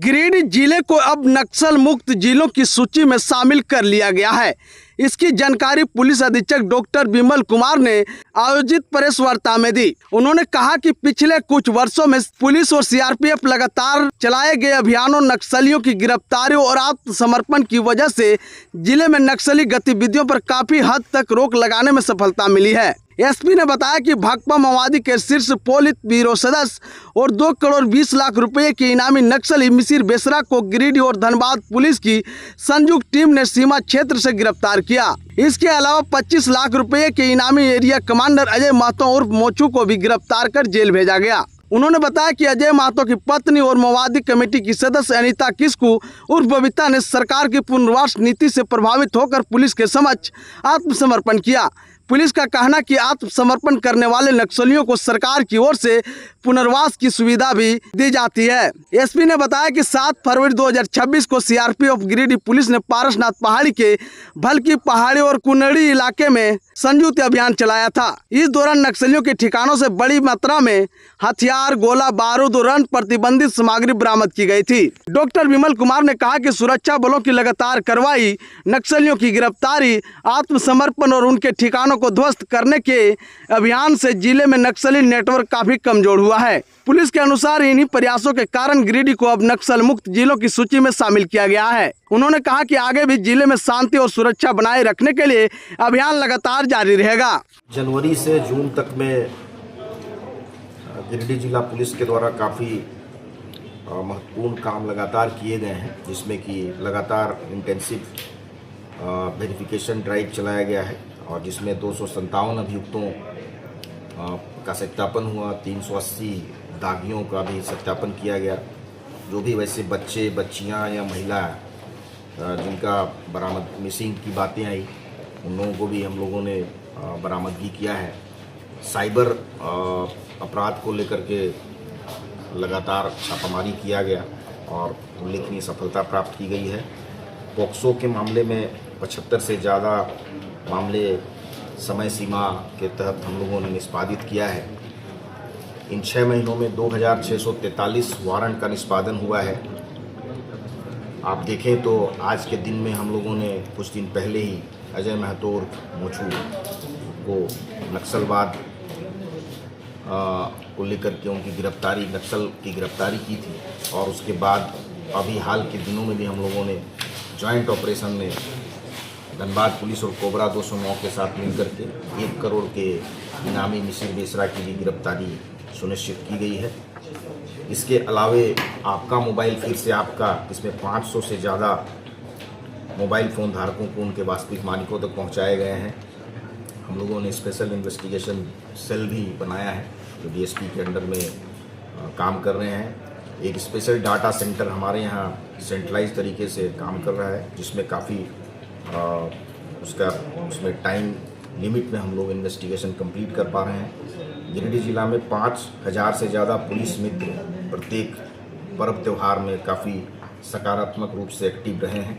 गिरिडीह जिले को अब नक्सल मुक्त जिलों की सूची में शामिल कर लिया गया है। इसकी जानकारी पुलिस अधीक्षक डॉक्टर विमल कुमार ने आयोजित प्रेस वार्ता में दी। उन्होंने कहा कि पिछले कुछ वर्षों में पुलिस और सीआरपीएफ लगातार चलाए गए अभियानों, नक्सलियों की गिरफ्तारियों और आत्मसमर्पण की वजह से जिले में नक्सली गतिविधियों पर काफी हद तक रोक लगाने में सफलता मिली है। एसपी ने बताया कि भाकपा माओवादी के शीर्ष पोलित ब्यूरो सदस्य और 2 करोड़ 20 लाख रुपए के इनामी नक्सली मिसिर बेसरा को गिरिडीह और धनबाद पुलिस की संयुक्त टीम ने सीमा क्षेत्र से गिरफ्तार किया। इसके अलावा 25 लाख रुपए के इनामी एरिया कमांडर अजय महतो उर्फ मोचू को भी गिरफ्तार कर जेल भेजा गया। उन्होंने बताया कि अजय महतो की पत्नी और माओवादी कमेटी की सदस्य अनीता किस्कू उर्फ बबीता ने सरकार की पुनर्वास नीति से प्रभावित होकर पुलिस के समक्ष आत्मसमर्पण किया। पुलिस का कहना कि आत्मसमर्पण करने वाले नक्सलियों को सरकार की ओर से पुनर्वास की सुविधा भी दी जाती है। एसपी ने बताया कि 7 फरवरी 2026 को सीआरपीएफ गिरिडीह पुलिस ने पारसनाथ पहाड़ी के भलकी पहाड़ी और कुनड़ी इलाके में संयुक्त अभियान चलाया था। इस दौरान नक्सलियों के ठिकानों से बड़ी मात्रा में हथियार, गोला बारूद और अन्य प्रतिबंधित सामग्री बरामद की गई थी। डॉक्टर विमल कुमार ने कहा कि सुरक्षा बलों की लगातार कार्रवाई, नक्सलियों की गिरफ्तारी, आत्मसमर्पण और उनके ठिकानों को ध्वस्त करने के अभियान से जिले में नक्सली नेटवर्क काफी कमजोर हुआ है। पुलिस के अनुसार इन्हीं प्रयासों के कारण गिरिडीह को अब नक्सल मुक्त जिलों की सूची में शामिल किया गया है। उन्होंने कहा कि आगे भी जिले में शांति और सुरक्षा बनाए रखने के लिए अभियान लगातार जारी रहेगा। जनवरी से जून तक में गिरिडीह जिला पुलिस के द्वारा काफ़ी महत्वपूर्ण काम लगातार किए गए हैं, जिसमें कि लगातार इंटेंसिव वेरिफिकेशन ड्राइव चलाया गया है और जिसमें 257 अभियुक्तों का सत्यापन हुआ, 380 दागियों का भी सत्यापन किया गया। जो भी वैसे बच्चे, बच्चियां या महिला जिनका बरामद मिसिंग की बातें आई, उन लोगों को भी हम लोगों ने बरामदगी किया है। साइबर अपराध को लेकर के लगातार छापामारी किया गया और उल्लेखनीय सफलता प्राप्त की गई है। पॉक्सो के मामले में 75 से ज़्यादा मामले समय सीमा के तहत हम लोगों ने निष्पादित किया है। इन 6 महीनों में 2643 वारंट का निष्पादन हुआ है। आप देखें तो आज के दिन में हम लोगों ने कुछ दिन पहले ही अजय महतो उर्फ मोचू को नक्सलवाद को लेकर के उनकी गिरफ्तारी, नक्सल की गिरफ्तारी की थी और उसके बाद अभी हाल के दिनों में भी हम लोगों ने जॉइंट ऑपरेशन में धनबाद पुलिस और कोबरा 209 के साथ मिलकर के 1 करोड़ के इनामी मिसिर बेसरा की भी गिरफ्तारी सुनिश्चित की गई है। इसके अलावे आपका मोबाइल फिर से आपका, इसमें 500 से ज़्यादा मोबाइल फ़ोन धारकों को उनके वास्तविक मालिकों तक पहुंचाए गए हैं। हम लोगों ने स्पेशल इन्वेस्टिगेशन सेल भी बनाया है जो डीएसपी के अंडर में काम कर रहे हैं। एक स्पेशल डाटा सेंटर हमारे यहाँ सेंट्रलाइज तरीके से काम कर रहा है, जिसमें काफ़ी उसमें टाइम लिमिट में हम लोग इन्वेस्टिगेशन कंप्लीट कर पा रहे हैं। गिरिडीह जिला में 5000 से ज़्यादा पुलिस मित्र प्रत्येक पर्व त्यौहार में काफ़ी सकारात्मक रूप से एक्टिव रहे हैं।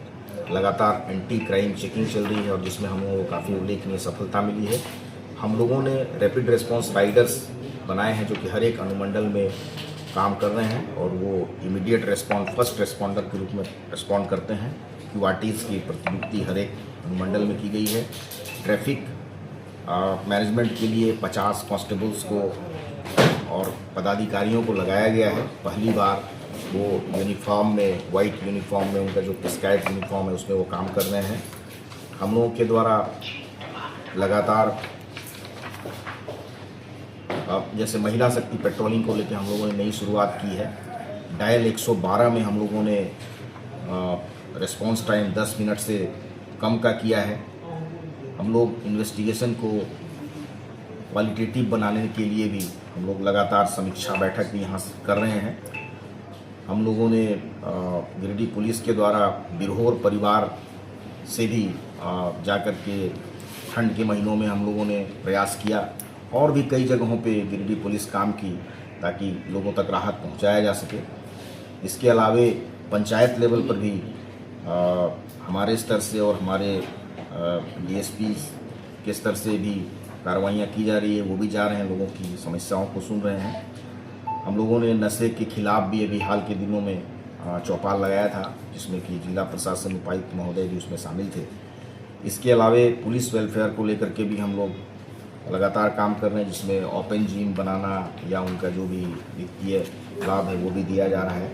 लगातार एंटी क्राइम चेकिंग चल रही है और जिसमें हम लोगों को काफ़ी उल्लेखनीय सफलता मिली है। हम लोगों ने रैपिड रिस्पांस राइडर्स बनाए हैं जो कि हर एक अनुमंडल में काम कर रहे हैं और वो इमीडिएट रिस्पॉन्स, फर्स्ट रिस्पॉन्डर के रूप में रिस्पॉन्ड करते हैं। क्यूआरटीज़ की प्रतिनियुक्ति हर एक अनुमंडल में की गई है। ट्रैफिक मैनेजमेंट के लिए 50 कांस्टेबल्स को और पदाधिकारियों को लगाया गया है। पहली बार वो यूनिफॉर्म में, वाइट यूनिफॉर्म में, उनका जो स्काइट यूनिफॉर्म है उसमें वो काम कर रहे हैं। हम लोगों के द्वारा लगातार जैसे महिला शक्ति पेट्रोलिंग को लेकर हम लोगों ने नई शुरुआत की है। डायल 112 में हम लोगों ने रिस्पांस टाइम 10 मिनट से कम का किया है। हम लोग इन्वेस्टिगेशन को क्वालिटेटिव बनाने के लिए भी हम लोग लगातार समीक्षा बैठक भी यहाँ कर रहे हैं। हम लोगों ने गिरिडीह पुलिस के द्वारा बिरहोर परिवार से भी जाकर के ठंड के महीनों में हम लोगों ने प्रयास किया और भी कई जगहों पे गिरिडीह पुलिस काम की ताकि लोगों तक राहत पहुंचाया जा सके। इसके अलावे पंचायत लेवल पर भी हमारे स्तर से और हमारे डीएसपी के स्तर से भी कार्रवाइयाँ की जा रही है। वो भी जा रहे हैं, लोगों की समस्याओं को सुन रहे हैं। हम लोगों ने नशे के खिलाफ भी अभी हाल के दिनों में चौपाल लगाया था, जिसमें कि जिला प्रशासन उपायुक्त महोदय भी उसमें शामिल थे। इसके अलावे पुलिस वेलफेयर को लेकर के भी हम लोग लगातार काम कर रहे हैं, जिसमें ओपन जिम बनाना या उनका जो भी वित्तीय लाभ है वो भी दिया जा रहा है।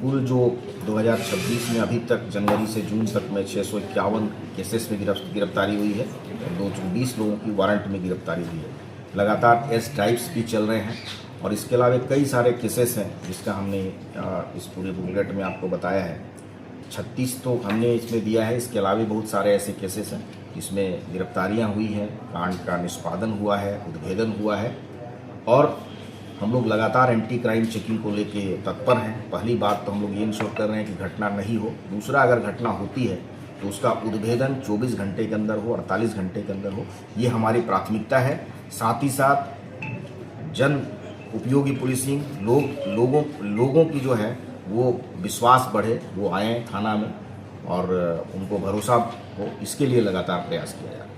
कुल जो 2026 में अभी तक जनवरी से जून तक में 651 केसेस में गिरफ्तारी हुई है और 220 लोगों की वारंट में गिरफ्तारी हुई है। लगातार एस ड्राइव्स भी चल रहे हैं और इसके अलावा कई सारे केसेस हैं जिसका हमने इस पूरे बुलेट में आपको बताया है। 36 तो हमने इसमें दिया है, इसके अलावा बहुत सारे ऐसे केसेस हैं जिसमें गिरफ्तारियां हुई हैं, कांड का निष्पादन हुआ है, उद्भेदन हुआ है और हम लोग लगातार एंटी क्राइम चेकिंग को लेके तत्पर हैं। पहली बात तो हम लोग ये इंश्योर कर रहे हैं कि घटना नहीं हो। दूसरा, अगर घटना होती है तो उसका उद्भेदन 24 घंटे के अंदर हो, 48 घंटे के अंदर हो, ये हमारी प्राथमिकता है। साथ ही साथ जन उपयोगी पुलिसिंग, लोगों की जो है वो विश्वास बढ़े, वो आएँ थाना में और उनको भरोसा हो, इसके लिए लगातार प्रयास किया जा रहा है।